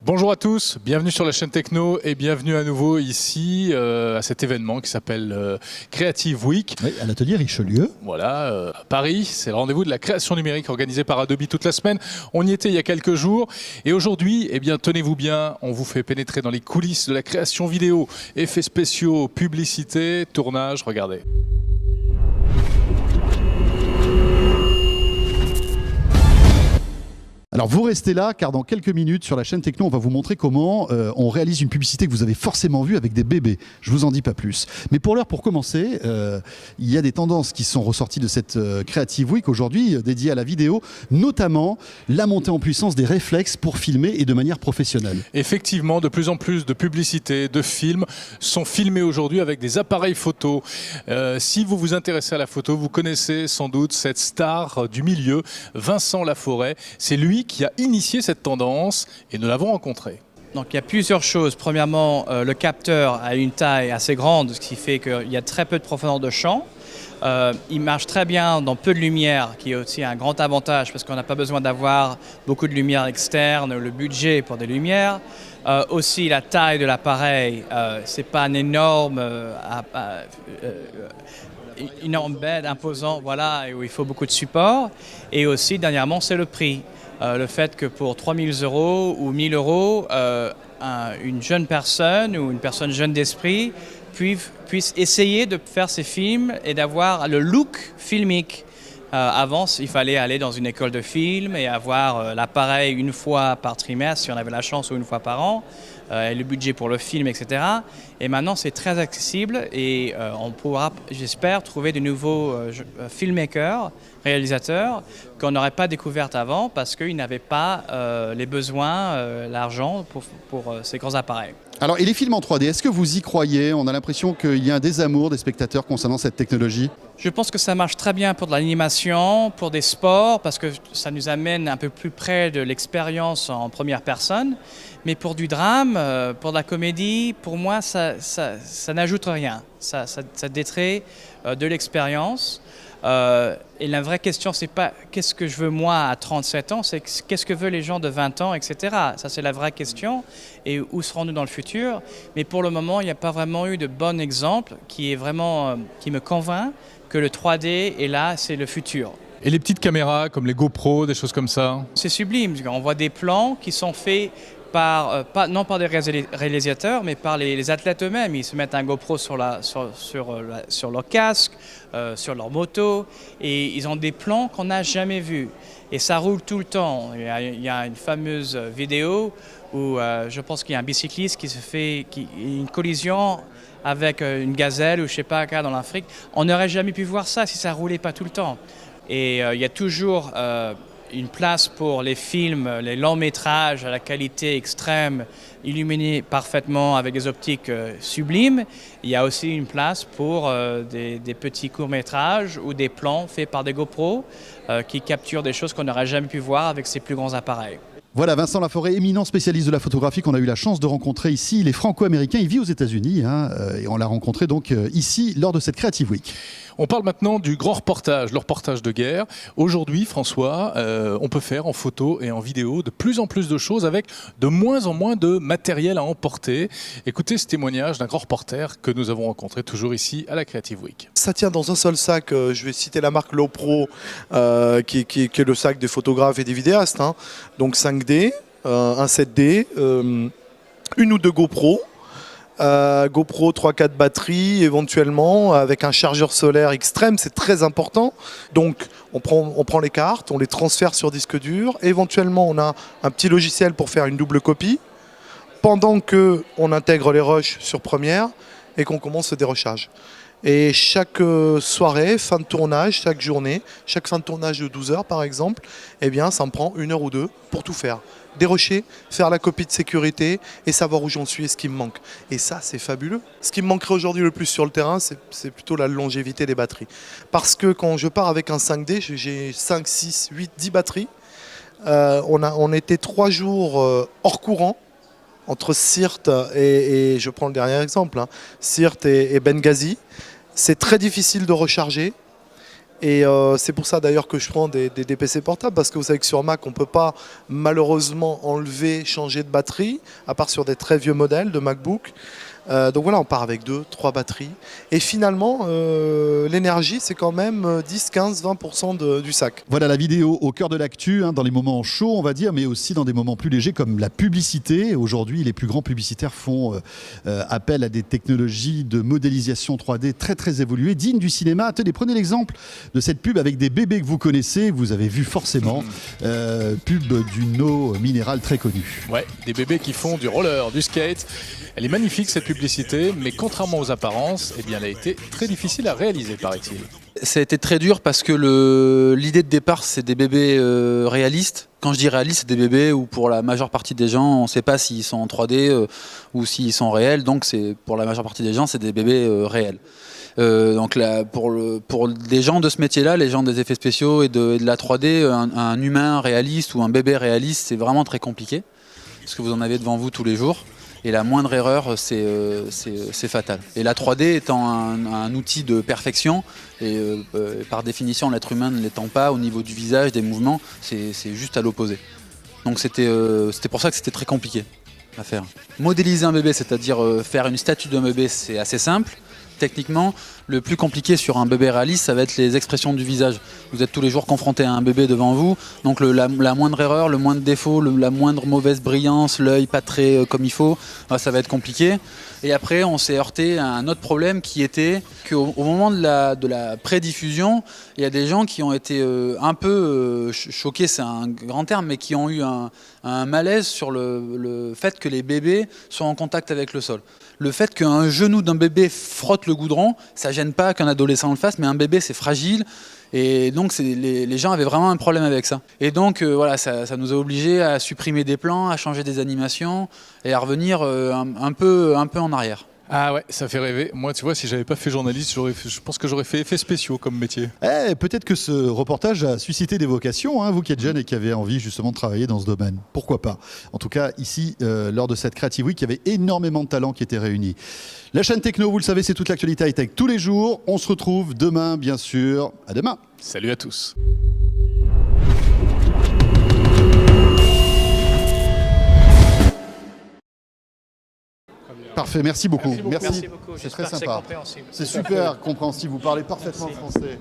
Bonjour à tous, bienvenue sur la chaîne Techno et bienvenue à nouveau ici à cet événement qui s'appelle Creative Week. Oui, à l'atelier Richelieu. Voilà, à Paris, c'est le rendez-vous de la création numérique organisé par Adobe toute la semaine. On y était il y a quelques jours et aujourd'hui, eh bien, tenez-vous bien, on vous fait pénétrer dans les coulisses de la création vidéo, effets spéciaux, publicité, tournage, regardez. Alors vous restez là car dans quelques minutes sur la chaîne Techno on va vous montrer comment on réalise une publicité que vous avez forcément vue avec des bébés. Je vous en dis pas plus. Mais pour l'heure, pour commencer, il y a des tendances qui sont ressorties de cette Creative Week aujourd'hui dédiée à la vidéo, notamment la montée en puissance des réflexes pour filmer et de manière professionnelle. Effectivement, de plus en plus de publicités, de films sont filmés aujourd'hui avec des appareils photo. Si vous vous intéressez à la photo, vous connaissez sans doute cette star du milieu, Vincent Laforêt. C'est lui qui a initié cette tendance et nous l'avons rencontré. Donc il y a plusieurs choses. Premièrement, le capteur a une taille assez grande, ce qui fait qu'il y a très peu de profondeur de champ. Il marche très bien dans peu de lumière, qui est aussi un grand avantage parce qu'on n'a pas besoin d'avoir beaucoup de lumière externe, le budget pour des lumières. Aussi la taille de l'appareil, c'est pas un énorme bed imposant, voilà, où il faut beaucoup de support. Et aussi dernièrement, c'est le prix. Le fait que pour 3 000 € ou 1 000 €, une jeune personne ou une personne jeune d'esprit puisse essayer de faire ses films et d'avoir le look filmique. Avant, il fallait aller dans une école de film et avoir l'appareil une fois par trimestre, si on avait la chance, ou une fois par an, et le budget pour le film, etc. Et maintenant, c'est très accessible et on pourra, j'espère, trouver de nouveaux filmmakers, réalisateurs, qu'on n'aurait pas découvert avant parce qu'ils n'avaient pas les besoins, l'argent pour ces grands appareils. Alors et les films en 3D, est-ce que vous y croyez? On a l'impression qu'il y a un désamour des spectateurs concernant cette technologie. Je pense que ça marche très bien pour de l'animation, pour des sports, parce que ça nous amène un peu plus près de l'expérience en première personne. Mais pour du drame, pour de la comédie, pour moi, ça n'ajoute rien. Ça détrait de l'expérience. Et la vraie question, c'est pas qu'est-ce que je veux moi à 37 ans, c'est qu'est-ce que veulent les gens de 20 ans, etc. Ça, c'est la vraie question. Et où serons-nous dans le futur? Mais pour le moment, il n'y a pas vraiment eu de bon exemple qui me convainc que le 3D est là, c'est le futur. Et les petites caméras comme les GoPro, des choses comme ça? C'est sublime. On voit des plans qui sont faits non par des réalisateurs, mais par les athlètes eux-mêmes. Ils se mettent un GoPro sur leur casque, sur leur moto, et ils ont des plans qu'on n'a jamais vus. Et ça roule tout le temps. Il y a une fameuse vidéo où je pense qu'il y a un bicycliste qui se fait une collision avec une gazelle ou je sais pas quoi dans l'Afrique. On n'aurait jamais pu voir ça si ça roulait pas tout le temps. Et il y a toujours une place pour les films, les longs métrages à la qualité extrême, illuminés parfaitement avec des optiques sublimes. Il y a aussi une place pour des petits courts métrages ou des plans faits par des GoPro qui capturent des choses qu'on n'aurait jamais pu voir avec ces plus grands appareils. Voilà, Vincent Laforêt, éminent spécialiste de la photographie qu'on a eu la chance de rencontrer ici. Il est franco-américain, il vit aux États-Unis et on l'a rencontré donc ici lors de cette Creative Week. On parle maintenant du grand reportage, le reportage de guerre. Aujourd'hui, François, on peut faire en photo et en vidéo de plus en plus de choses avec de moins en moins de matériel à emporter. Écoutez ce témoignage d'un grand reporter que nous avons rencontré toujours ici à la Creative Week. Ça tient dans un seul sac, je vais citer la marque Lowepro, qui est le sac des photographes et des vidéastes. Donc 5D, un 7D, une ou deux GoPro. GoPro 3-4 batteries éventuellement avec un chargeur solaire extrême, c'est très important. Donc on prend les cartes, on les transfère sur disque dur. Éventuellement on a un petit logiciel pour faire une double copie pendant qu'on intègre les rushs sur Premiere et qu'on commence le dérochage. Et chaque soirée, fin de tournage, chaque journée, chaque fin de tournage de 12 heures par exemple, eh bien ça me prend 1 heure ou 2 pour tout faire. Dérocher, faire la copie de sécurité et savoir où j'en suis et ce qui me manque. Et ça, c'est fabuleux. Ce qui me manquerait aujourd'hui le plus sur le terrain, c'est plutôt la longévité des batteries. Parce que quand je pars avec un 5D, j'ai 5, 6, 8, 10 batteries. On était 3 jours hors courant, entre Sirte et je prends le dernier exemple, Sirte et Benghazi. C'est très difficile de recharger. Et c'est pour ça d'ailleurs que je prends des PC portables, parce que vous savez que sur Mac, on ne peut pas malheureusement enlever, changer de batterie, à part sur des très vieux modèles de MacBook. Donc voilà, on part avec 2, 3 batteries. Et finalement, l'énergie, c'est quand même 10, 15, 20% du sac. Voilà la vidéo au cœur de l'actu, dans les moments chauds, on va dire, mais aussi dans des moments plus légers comme la publicité. Aujourd'hui, les plus grands publicitaires font appel à des technologies de modélisation 3D très très évoluées, dignes du cinéma. Tenez, prenez l'exemple de cette pub avec des bébés que vous connaissez, vous avez vu forcément, pub d'une eau minérale très connue. Ouais, des bébés qui font du roller, du skate. Elle est magnifique cette publicité, mais contrairement aux apparences, eh bien, elle a été très difficile à réaliser, paraît-il. Ça a été très dur parce que l'idée de départ, c'est des bébés réalistes. Quand je dis réalistes, c'est des bébés où pour la majeure partie des gens, on ne sait pas s'ils sont en 3D ou s'ils sont réels. Donc pour la majeure partie des gens, c'est des bébés réels. Donc là, pour les gens de ce métier-là, les gens des effets spéciaux et de la 3D, un humain réaliste ou un bébé réaliste, c'est vraiment très compliqué. Parce que vous en avez devant vous tous les jours. Et la moindre erreur, c'est fatal. Et la 3D étant un outil de perfection, et par définition, l'être humain ne l'étant pas au niveau du visage, des mouvements, c'est juste à l'opposé. Donc c'était pour ça que c'était très compliqué à faire. Modéliser un bébé, c'est-à-dire faire une statue d'un bébé, c'est assez simple. Techniquement, le plus compliqué sur un bébé réaliste, ça va être les expressions du visage. Vous êtes tous les jours confronté à un bébé devant vous, donc la moindre erreur, le moindre défaut, la moindre mauvaise brillance, l'œil pas très comme il faut, ça va être compliqué. Et après, on s'est heurté à un autre problème qui était qu'au moment de la prédiffusion, il y a des gens qui ont été un peu choqués, c'est un grand terme, mais qui ont eu un malaise sur le fait que les bébés soient en contact avec le sol. Le fait qu'un genou d'un bébé frotte le goudron, ça gêne pas qu'un adolescent le fasse, mais un bébé c'est fragile. Et donc les gens avaient vraiment un problème avec ça. Et donc voilà, ça nous a obligés à supprimer des plans, à changer des animations et à revenir un peu en arrière. Ah ouais, ça fait rêver. Moi, tu vois, si j'avais pas fait journaliste, je pense que j'aurais fait effets spéciaux comme métier. Peut-être que ce reportage a suscité des vocations, vous qui êtes jeune et qui avez envie justement de travailler dans ce domaine. Pourquoi pas? En tout cas, ici, lors de cette Creative Week, il y avait énormément de talents qui étaient réunis. La chaîne Techno, vous le savez, c'est toute l'actualité high-tech tous les jours. On se retrouve demain, bien sûr. À demain. Salut à tous. Parfait, merci beaucoup. Merci beaucoup. C'est très J'espère que c'est sympa. compréhensible. C'est super compréhensible, vous parlez parfaitement français.